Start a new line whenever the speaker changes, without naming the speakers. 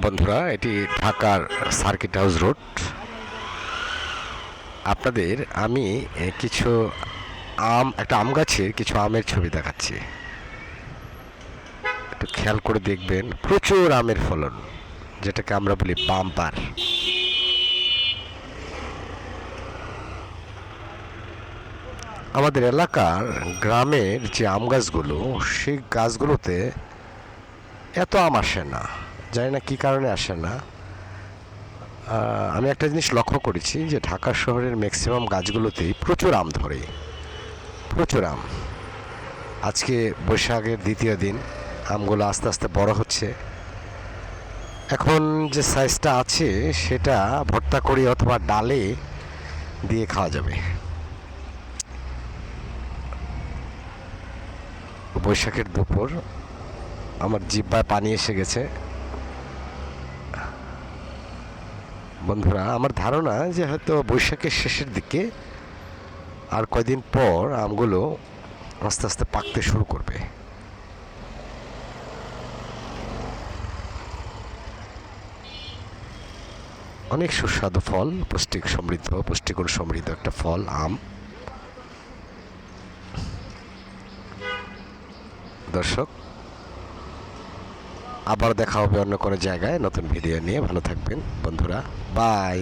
বন্ধুরা, এটি ঢাকার সার্কিট হাউস রোড। আপনাদের আমি কিছু একটা আম গাছের কিছু আমের ছবি দেখাচ্ছি। একটু খেয়াল করে দেখবেন, প্রচুর আমের ফলন, যেটাকে আমরা বলি বাম্পার। আমাদের এলাকার গ্রামের যে আম গাছগুলো, সেই গাছগুলোতে এত আম আসে না, জানি না কী কারণে আসে না। আমি একটা জিনিস লক্ষ্য করেছি যে ঢাকা শহরের ম্যাক্সিমাম গাছগুলোতেই প্রচুর আম ধরে, প্রচুর আম। আজকে বৈশাখের দ্বিতীয় দিন, আমগুলো আস্তে আস্তে বড় হচ্ছে। এখন যে সাইজটা আছে সেটা ভর্তা করি অথবা ডালে দিয়ে খাওয়া যাবে। বৈশাখের দুপুর, আমার জিহ্বায় পানি এসে গেছে। বন্ধুরা, আমার ধারণা যে হয়তো বৈশাখের শেষের দিকে আর কয়দিন পর আমগুলো আস্তে আস্তে পাকতে শুরু করবে। অনেক সুস্বাদু ফল, পুষ্টিগুণ সমৃদ্ধ একটা ফল আম। দর্শক, আবার দেখা হবে অন্য কোনো জায়গায় নতুন ভিডিও নিয়ে। ভালো থাকবেন বন্ধুরা, বাই।